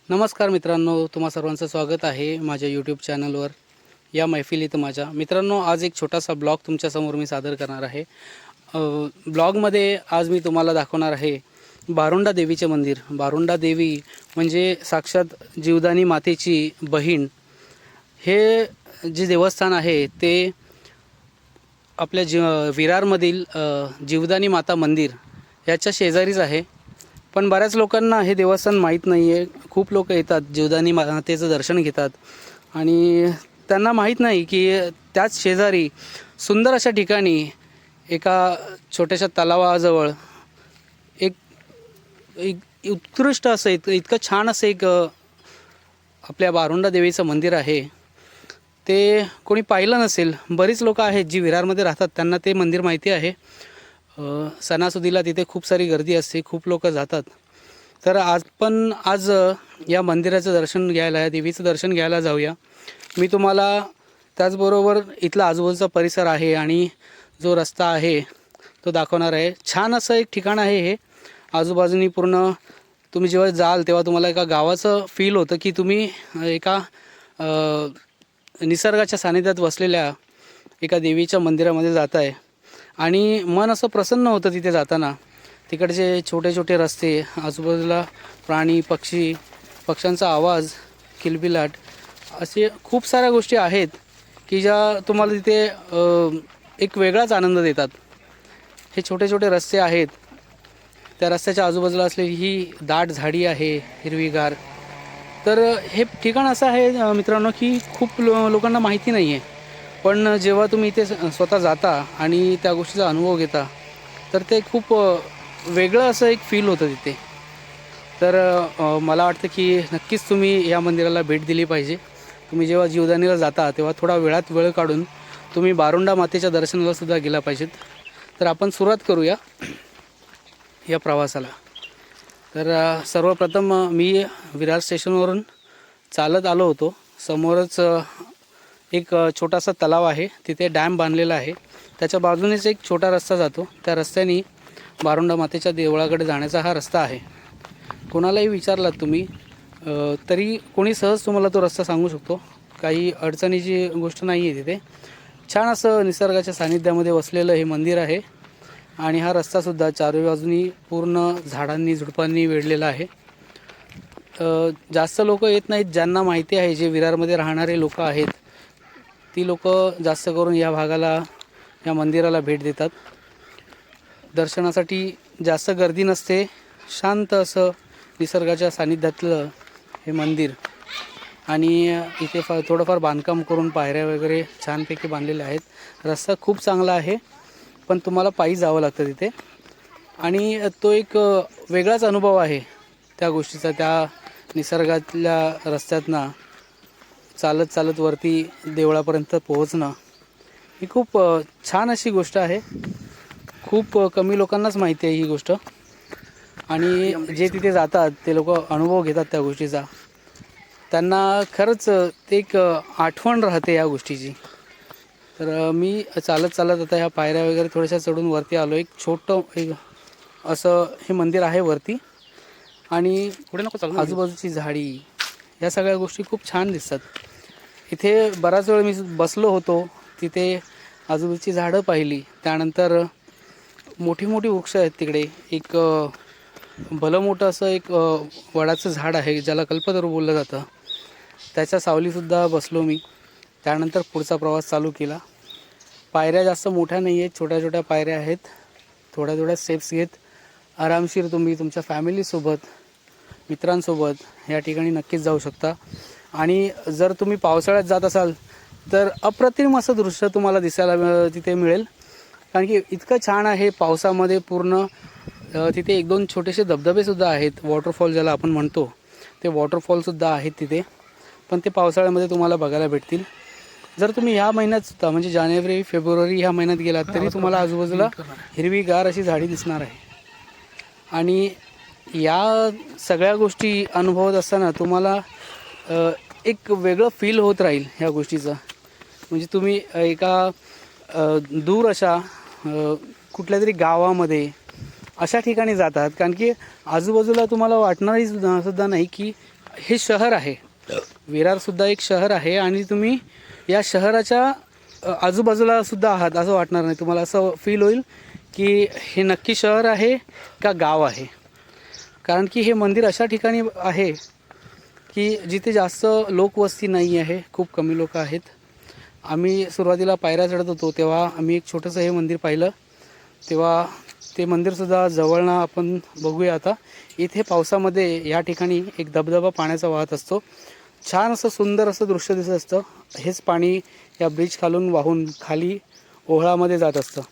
नमस्कार मित्रांनो, तुम्हा सर्वांचं स्वागत आहे माझ्या यूट्यूब चॅनलवर. या मैफिलीत माझ्या मित्रांनो, आज एक छोटासा ब्लॉग तुमच्यासमोर मी सादर करणार आहे. ब्लॉगमध्ये आज मी तुम्हाला दाखवणार आहे बारुंडा देवीचे मंदिर. बारुंडा देवी म्हणजे साक्षात जीवदानी मातेची बहीण. हे जे देवस्थान आहे ते आपल्या विरारमधील जीवदानी माता मंदिर याच्या शेजारीच आहे. पण बऱ्याच लोकांना हे देवस्थान माहीत नाही आहे. खूप लोक येतात, जीवदानी मातेचं दर्शन घेतात आणि त्यांना माहीत नाही की त्याच शेजारी सुंदर अशा ठिकाणी एका छोट्याशा तलावाजवळ एक एक उत्कृष्ट असं इतकं छान असं एक आपल्या बारुंडा देवीचं मंदिर आहे. ते कोणी पाहिलं नसेल. बरीच लोकं आहेत जी विरारमध्ये राहतात, त्यांना ते मंदिर माहिती आहे. सणासुदीला तिथे खूप सारी गर्दी असते, खूप लोक जातात. तर आज या मंदिराचं दर्शन घ्यायला, या देवीचं दर्शन घ्यायला जाऊया. मी तुम्हाला त्याचबरोबर इथला आजूबाजूचा परिसर आहे आणि जो रस्ता आहे तो दाखवणार आहे. छान असं एक ठिकाण आहे हे. आजूबाजूनी पूर्ण तुम्ही जेव्हा जाल तेव्हा तुम्हाला एका गावाचं फील होतं की तुम्ही एका निसर्गाच्या सानिध्यात बसलेल्या एका देवीच्या मंदिरामध्ये जात आहे. आणि मन असं प्रसन्न होतं तिथे जाताना. तिकडचे छोटे छोटे रस्ते, आजूबाजूला प्राणी पक्ष्यांचा आवाज, किलबिलाट, असे खूप साऱ्या गोष्टी आहेत की ज्या तुम्हाला तिथे एक वेगळाच आनंद देतात. हे छोटे छोटे रस्ते आहेत. त्या रस्त्याच्या आजूबाजूला असलेली ही दाट झाडी आहे, हिरवीगार. तर हे ठिकाण असं आहे मित्रांनो की खूप लोकांना माहिती नाही आहे. पण जेव्हा तुम्ही इथे स्वतः जाता आणि त्या गोष्टीचा अनुभव घेता तर ते खूप वेगळं असं एक फील होतं तिथे. तर मला वाटतं की नक्कीच तुम्ही या मंदिराला भेट दिली पाहिजे. तुम्ही जेव्हा जीवदानीला जाता तेव्हा थोडा वेळ काढून तुम्ही बारुंडा मातेच्या दर्शनाला सुद्धा गेला पाहिजेत. तर आपण सुरुवात करूया या प्रवासाला. तर सर्वप्रथम मी विरार स्टेशनवरून चालत आलो होतो. समोरच एक छोटासा तलाव आहे, तिथे डॅम बांधलेला आहे. त्याच्या बाजूनेच एक छोटा रस्ता जातो. त्या रस्त्याने बारुंडा मातेच्या देवळाकडे जाण्याचा हा रस्ता आहे. कोणालाही विचारलात तुम्ही तरी कोणी सहज तुम्हाला तो रस्ता सांगू शकतो. काही अडचणीची गोष्ट नाही आहे तिथे. छान असं निसर्गाच्या सानिध्यामध्ये वसलेलं हे मंदिर आहे. आणि हा रस्तासुद्धा चारही बाजूनी पूर्ण झाडांनी झुडपांनी वेढलेला आहे. जास्त लोक येत नाहीत. ज्यांना माहिती आहे, जे विरारमध्ये राहणारे लोक आहेत, ती लोक जास्त करून या भागाला, या मंदिराला भेट देतात. दर्शनासाठी जास्त गर्दी नसते. शांत असं निसर्गाच्या सानिध्यातलं हे मंदिर. आणि इथे थोडंफार बांधकाम करून पायऱ्या वगैरे छानपैकी बांधलेल्या आहेत. रस्ता खूप चांगला आहे, पण तुम्हाला पायी जावं लागतं तिथे. आणि तो एक वेगळाच अनुभव आहे त्या गोष्टीचा. त्या निसर्गातल्या रस्त्यातनं चालत चालत वरती देवळापर्यंत पोहोचणं ही खूप छान अशी गोष्ट आहे. खूप कमी लोकांनाच माहिती आहे ही गोष्ट. आणि जे तिथे जातात ते लोक अनुभव घेतात त्या गोष्टीचा. त्यांना खरंच ते एक आठवण राहते या गोष्टीची. तर मी चालत आता ह्या पायऱ्या वगैरे थोड्याशा चढून वरती आलो. एक छोटं असं हे मंदिर आहे वरती. आणि पुढे आजूबाजूची झाडी, या सगळ्या गोष्टी खूप छान दिसतात. इथे बराच वेळ मी बसलो होतो. तिथे आजूबाजूची झाडं पाहिली. त्यानंतर मोठी वृक्ष आहेत तिकडे. एक भलं मोठं असं एक वडाचं झाड आहे, ज्याला कल्पतरू बोललं जातं. त्याच्या सावलीसुद्धा बसलो मी. त्यानंतर पुढचा प्रवास चालू केला. पायऱ्या जास्त मोठ्या नाही आहेत, छोट्या पायऱ्या आहेत. थोड्या स्टेप्स घेत आरामशीर तुम्ही तुमच्या फॅमिलीसोबत, मित्रांसोबत या ठिकाणी नक्कीच जाऊ शकता. आणि जर तुम्ही पावसाळ्यात जात असाल तर अप्रतिम असं दृश्य तुम्हाला दिसायला तिथे मिळेल. कारण की इतकं छान आहे पावसामध्ये पूर्ण. तिथे 1-2 छोटेसे धबधबेसुद्धा आहेत, वॉटरफॉल ज्याला आपण म्हणतो, ते वॉटरफॉलसुद्धा आहेत तिथे. पण ते पावसाळ्यामध्ये तुम्हाला बघायला भेटतील. जर तुम्ही ह्या महिन्यात सुद्धा म्हणजे जानेवारी फेब्रुवारी ह्या महिन्यात गेलात तरी तुम्हाला आजूबाजूला हिरवीगार अशी झाडी दिसणार आहे. आणि या सगळ्या गोष्टी अनुभवत असताना तुम्हाला एक वेगळं फील होत राहील ह्या गोष्टीचं. म्हणजे तुम्ही एका दूर अशा कुठल्या तरी गावामध्ये अशा ठिकाणी जातात. कारण की आजूबाजूला तुम्हाला वाटणारही सुद्धा नाही की हे शहर आहे, विरारसुद्धा एक शहर आहे आणि तुम्ही या शहराच्या आजूबाजूला सुद्धा आहात असं वाटणार नाही. तुम्हाला असं फील होईल की हे नक्की शहर आहे का गाव आहे. कारण की हे मंदिर अशा ठिकाणी आहे की जिथे जास्त लोकवस्ती नाही आहे, खूप कमी लोक आहेत. आम्ही सुरुवातीला पायऱ्या चढत होतो तेव्हा आम्ही एक छोटंसं हे मंदिर पाहिलं, तेव्हा ते मंदिरसुद्धा जवळनं आपण बघूया. आता इथे पावसामध्ये या ठिकाणी एक धबधबा पाण्याचा वाहत असतो. छान असं सुंदर असं दृश्य दिसत असतं. हेच पाणी या ब्रिज खालून वाहून खाली ओहळामध्ये जात असतं.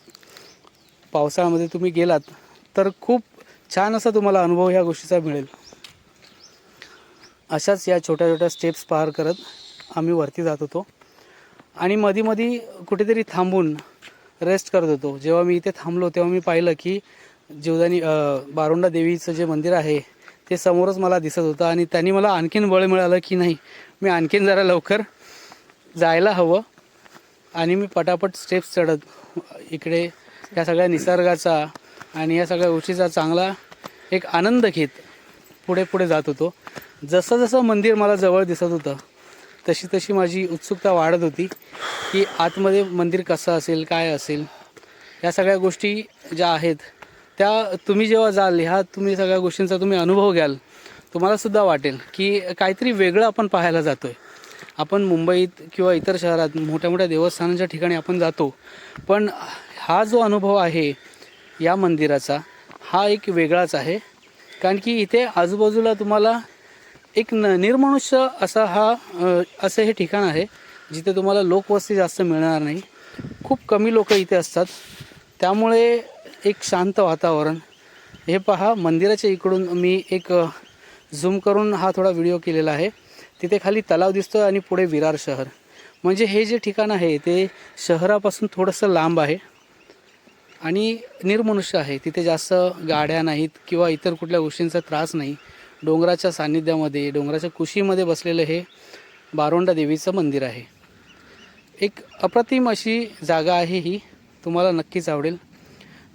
पावसाळ्यामध्ये तुम्ही गेलात तर खूप छान असा तुम्हाला अनुभव ह्या गोष्टीचा मिळेल. अशाच या छोट्या छोट्या स्टेप्स पार करत आम्ही वरती जात होतो आणि मधी कुठेतरी थांबून रेस्ट करत होतो. जेव्हा मी इथे थांबलो तेव्हा मी पाहिलं की जीवदानी बारोंडा देवीचं जे मंदिर आहे ते समोरच मला दिसत होतं आणि त्यांनी मला आणखीन बळ मिळालं की नाही, मी आणखीन जरा लवकर जायला हवं. आणि मी पटापट स्टेप्स चढत इकडे या सगळ्या निसर्गाचा आणि या सगळ्या गोष्टीचा चांगला एक आनंद घेत पुढे जात होतो. जसं जसं मंदिर मला जवळ दिसत होतं तशी तशी माझी उत्सुकता वाढत होती की आतमध्ये मंदिर कसं असेल, काय असेल. या सगळ्या गोष्टी ज्या आहेत त्या तुम्ही जेव्हा जाल, ह्या तुम्ही सगळ्या गोष्टींचा तुम्ही अनुभव घ्याल, तुम्हालासुद्धा वाटेल की काहीतरी वेगळं आपण पाहायला जातो आहे. आपण मुंबईत किंवा इतर शहरात मोठ्या मोठ्या देवस्थानांच्या ठिकाणी आपण जातो, पण हा जो अनुभव आहे या मंदिराचा हा एक वेगळाच आहे. कारण की इथे आजूबाजूला तुम्हाला एक निर्मनुष्य असा असं हे ठिकाण आहे जिथे तुम्हाला लोकवस्ती जास्त मिळणार नाही. खूप कमी लोक इथे असतात, त्यामुळे एक शांत वातावरण. हे पहा, मंदिराच्या इकडून मी एक झूम करून हा थोडा व्हिडिओ केलेला आहे. तिथे खाली तलाव दिसतो आणि पुढे विरार शहर. म्हणजे हे जे ठिकाण आहे ते शहरापासून थोडंसं लांब आहे आणि निर्मनुष्य आहे. तिथे जास्त गाड्या नाहीत किंवा इतर कुठल्या गोष्टींचा त्रास नाही. डोंगराच्या सान्निध्यामध्ये, डोंगराच्या कुशीमध्ये बसलेलं हे बारोंडा देवीचं मंदिर आहे. एक अप्रतिम अशी जागा आहे ही, तुम्हाला नक्कीच आवडेल.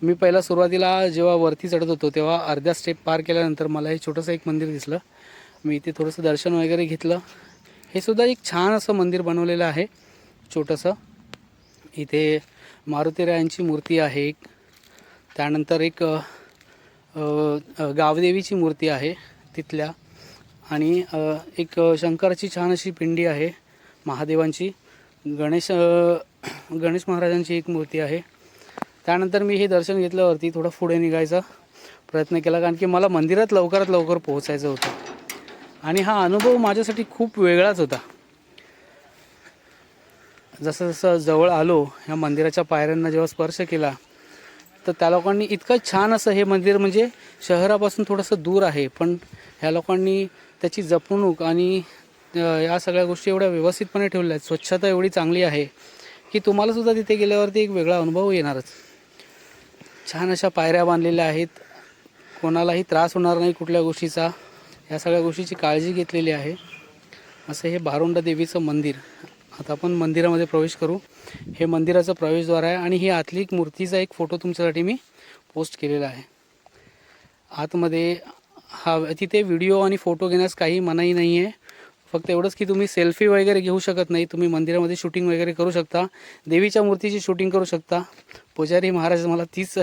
मी पहिला सुरुवातीला जेव्हा वरती चढत होतो तेव्हा अर्ध्या स्टेप पार केल्यानंतर मला हे छोटंसं एक मंदिर दिसलं. मी इथे थोडंसं दर्शन वगैरे घेतलं. हे सुद्धा एक छान असं मंदिर बनवलेलं आहे छोटंसं. इथे मारुतीरायांची मूर्ती आहे एक, त्यानंतर एक गावदेवीची मूर्ती आहे तिथल्या, आणि एक शंकराची छान अशी पिंडी आहे महादेवांची. गणेश महाराजांची एक मूर्ती आहे. त्यानंतर मी हे दर्शन घेतल्यावरती थोडं पुढे निघायचा प्रयत्न केला, कारण की मला मंदिरात लवकरात लवकर पोहोचायचं होतं आणि हा अनुभव माझ्यासाठी खूप वेगळाच होता. जसं जसं जवळ आलो, ह्या मंदिराच्या पायऱ्यांना जेव्हा स्पर्श केला तर त्या लोकांनी इतकं छान असं, हे मंदिर म्हणजे शहरापासून थोडंसं दूर आहे पण ह्या लोकांनी त्याची जपणूक आणि या सगळ्या गोष्टी एवढ्या व्यवस्थितपणे ठेवल्या आहेत. स्वच्छता एवढी चांगली आहे की तुम्हालासुद्धा तिथे गेल्यावरती एक वेगळा अनुभव येणारच. छान अशा पायऱ्या बांधलेल्या आहेत, कोणालाही त्रास होणार नाही कुठल्या गोष्टीचा, या सगळ्या गोष्टीची काळजी घेतलेली आहे. असं हे बारोंडा देवीचं मंदिर. आता आपण मंदिरामध्ये प्रवेश करू. हे मंदिराचं प्रवेशद्वार आहे आणि ही आतली एक मूर्तीचा एक फोटो तुमच्यासाठी मी पोस्ट केलेला आहे. आतमध्ये तिथे व्हिडिओ आणि फोटो घेण्यास काही मनाई नाही आहे. फक्त एवढंच की तुम्ही सेल्फी वगैरे घेऊ शकत नाही. तुम्ही मंदिरामध्ये शूटिंग वगैरे करू शकता, देवीच्या मूर्तीची शूटिंग करू शकता. पुजारी महाराज मला तीच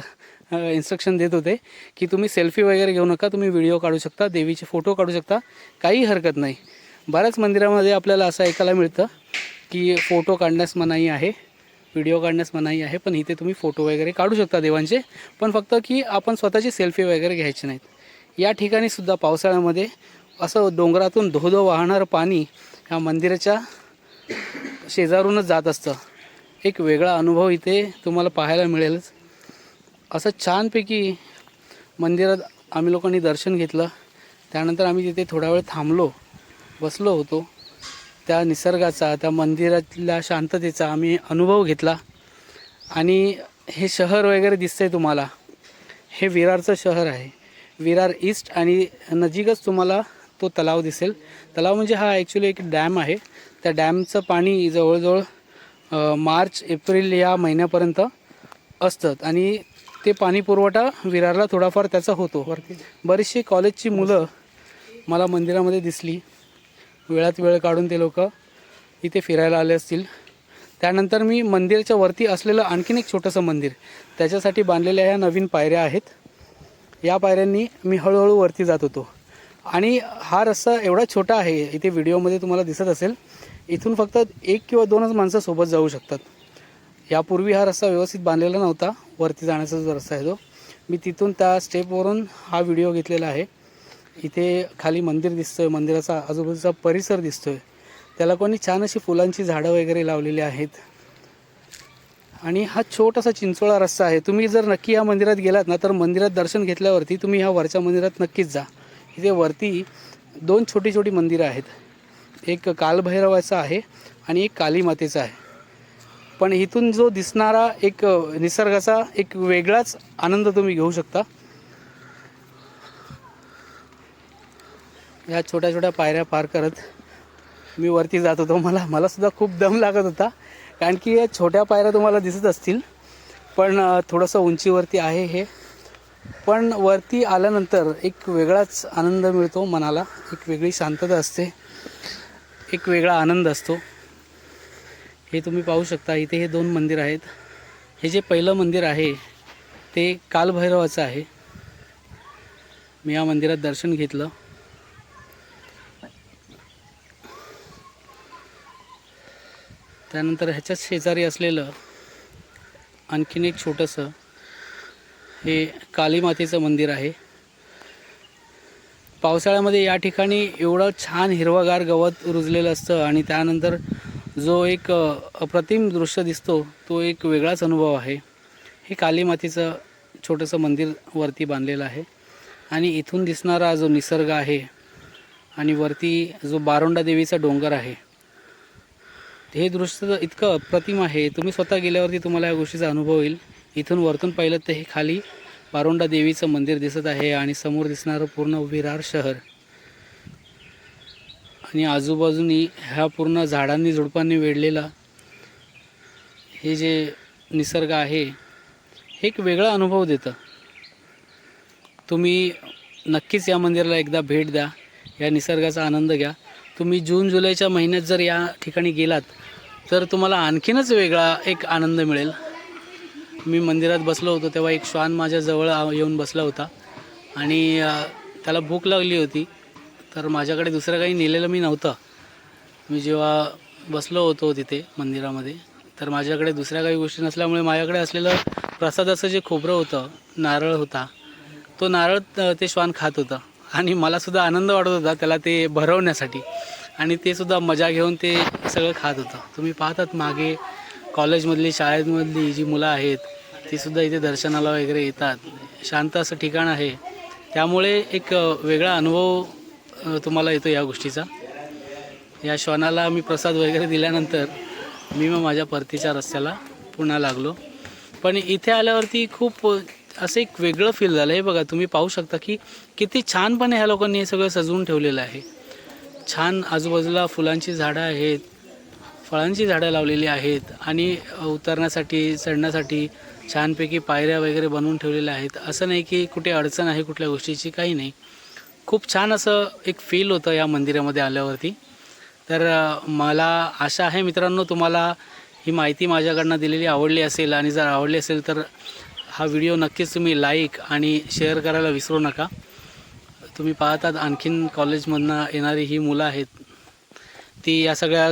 इन्स्ट्रक्शन देत होते की तुम्ही सेल्फी वगैरे घेऊ नका, तुम्ही व्हिडिओ काढू शकता, देवीचे फोटो काढू शकता, काही हरकत नाही. बऱ्याच मंदिरामध्ये आपल्याला असं ऐकायला मिळतं की फोटो काढण्यास मनाई आहे, व्हिडिओ काढण्यास मनाई आहे, पण इथे तुम्ही फोटो वगैरे काढू शकता देवांचे, पण फक्त की आपण स्वतःची सेल्फी वगैरे घ्यायची नाहीत. या ठिकाणी सुद्धा पावसाळ्यामध्ये असं डोंगरातून धोधो वाहणारं पाणी ह्या मंदिराच्या शेजारूनच जात असतं. एक वेगळा अनुभव इथे तुम्हाला पाहायला मिळेलच. असं छानपैकी मंदिरात आम्ही लोकांनी दर्शन घेतलं. त्यानंतर आम्ही तिथे थोडा वेळ थांबलो, बसलो होतो. त्या निसर्गाचा, त्या मंदिरातल्या शांततेचा आम्ही अनुभव घेतला. आणि हे शहर वगैरे दिसतंय तुम्हाला, हे विरारचं शहर आहे. विरार ईस्ट आणि नजीकच तुम्हाला तो तलाव दिसेल. तलाव म्हणजे हा ॲक्च्युली एक डॅम आहे. त्या डॅमचं पाणी जवळजवळ मार्च एप्रिल या महिन्यापर्यंत असतं आणि ते पाणी पुरवठा विरारला थोडाफार त्याचा होतो. बरीचशी कॉलेजची मुलं मला मंदिरामध्ये दिसली. वेळात वेळ काढून ते लोक इथे फिरायला आले असतील. त्यानंतर मी मंदिराच्या वरती असलेलं आणखीन एक छोटंसं मंदिर, त्याच्यासाठी बांधलेल्या ह्या नवीन पायऱ्या आहेत. या पायऱ्यांनी मी हळूहळू वरती जात होतो. आणि हा रस्ता एवढा छोटा आहे, इथे व्हिडिओमध्ये तुम्हाला दिसत असेल, इथून फक्त 1 किंवा 2च माणसं सोबत जाऊ शकतात. यापूर्वी हा रस्ता व्यवस्थित बांधलेला नव्हता. वरती जाण्याचा जो रस्ता आहे तो, मी तिथून त्या स्टेपवरून हा व्हिडिओ घेतलेला आहे. इथे खाली मंदिर दिसतोय, मंदिराचा आजूबाजूचा परिसर दिसतोय, त्याला कोणी छान अशी फुलांची झाडं वगैरे लावलेली आहेत. आणि हा छोटासा चिंचोळा रस्ता आहे. तुम्ही जर नक्की या मंदिरात गेलात ना, तर मंदिरात दर्शन घेतल्यावरती तुम्ही ह्या वरच्या मंदिरात नक्कीच जा. इथे वरती 2 छोटी छोटी मंदिरं आहेत. एक कालभैरवाचं आहे आणि एक काली मातेचं आहे. पण इथून जो दिसणारा एक निसर्गाचा एक वेगळाच आनंद तुम्ही घेऊ शकता. या छोट्या छोट्या पायऱ्या पार करत मी वरती जात होतो. मला सुद्धा खूप दम लागत होता, कारण की या छोट्या पायऱ्या तुम्हाला दिसत असतील, पण थोडंसं उंचीवरती आहे हे. पण वरती आल्यानंतर एक वेगळाच आनंद मिळतो मनाला, एक वेगळी शांतता असते, एक वेगळा आनंद असतो. हे तुम्ही पाहू शकता. इथे हे 2 मंदिर आहेत. हे जे पहिलं मंदिर आहे ते कालभैरवाचं आहे. मी या मंदिरात दर्शन घेतलं. त्यानंतर ह्याच्याच शेजारी असलेलं आणखीन एक छोटंसं हे काली मातेचं मंदिर आहे. पावसाळ्यामध्ये या ठिकाणी एवढं छान हिरवगार गवत रुजलेलं असतं आणि त्यानंतर जो एक अप्रतिम दृश्य दिसतो, तो एक वेगळाच अनुभव आहे. हे काली मातेचं छोटंसं मंदिर वरती बांधलेलं आहे. आणि इथून दिसणारा जो निसर्ग आहे आणि वरती जो बारोंडा देवीचा डोंगर आहे, हे दृश्य इतकं अप्रतिम आहे. तुम्ही स्वतः गेल्यावरती तुम्हाला या गोष्टीचा अनुभव येईल. इथून वरतून पाहिलं तर हे खाली बारोंडा देवीचं मंदिर दिसत आहे आणि समोर दिसणारं पूर्ण विरार शहर आणि आजूबाजूनी ह्या पूर्ण झाडांनी झुडपांनी वेढलेला हे जे निसर्ग आहे, हे एक वेगळा अनुभव देतं. तुम्ही नक्कीच या मंदिराला एकदा भेट द्या, या निसर्गाचा आनंद घ्या. तुम्ही जून जुलैच्या महिन्यात जर या ठिकाणी गेलात तर तुम्हाला आणखीनच वेगळा एक आनंद मिळेल. मी मंदिरात बसलो होतो तेव्हा एक श्वान माझ्याजवळ येऊन बसला होता आणि त्याला भूक लागली होती. तर माझ्याकडे दुसरं काही नेलेलं मी नव्हतं. मी जेव्हा बसलो होतो तिथे मंदिरामध्ये, तर माझ्याकडे दुसऱ्या काही गोष्टी नसल्यामुळे माझ्याकडे असलेलं प्रसादाचं जे खोबरं होतं, नारळ होता, तो नारळ ते श्वान खात होतं आणि मलासुद्धा आनंद वाटत होता त्याला ते भरवण्यासाठी. आणि ते सुद्धा मजा घेऊन ते सगळं खात होतं. तुम्ही पाहतात मागे कॉलेजमधली शाळेमधली जी मुलं आहेत तीसुद्धा इथे दर्शनाला वगैरे येतात. शांत असं ठिकाण आहे, त्यामुळे एक वेगळा अनुभव तुम्हाला येतो या गोष्टीचा. या श्वानाला मी प्रसाद वगैरे दिल्यानंतर मी मग माझ्या परतीच्या रस्त्याला पुन्हा लागलो. पण इथे आल्यावरती खूप असं एक वेगळं फील झालं. हे बघा, तुम्ही पाहू शकता की किती छानपणे ह्या लोकांनी हे सगळं सजवून ठेवलेलं आहे. छान आजूबाजूला फुलांची झाडं आहेत, फळांची झाडं लावलेली आहेत आणि उतरण्यासाठी चढण्यासाठी छानपैकी पायऱ्या वगैरे बनवून ठेवलेल्या आहेत. असं नाही की कुठे अडचण आहे कुठल्या गोष्टीची, काही नाही. खूप छान असं एक फील होतं या मंदिरामध्ये आल्यावरती. तर मला आशा आहे मित्रांनो, तुम्हाला ही माहिती माझ्याकडनं दिलेली आवडली असेल. आणि जर आवडली असेल तर हा व्हिडिओ नक्कीच तुम्ही लाईक आणि शेअर करायला विसरू नका. तुम्ही पाहतात आणखीन कॉलेजमधनं येणारी ही मुलं आहेत, ती या सगळ्या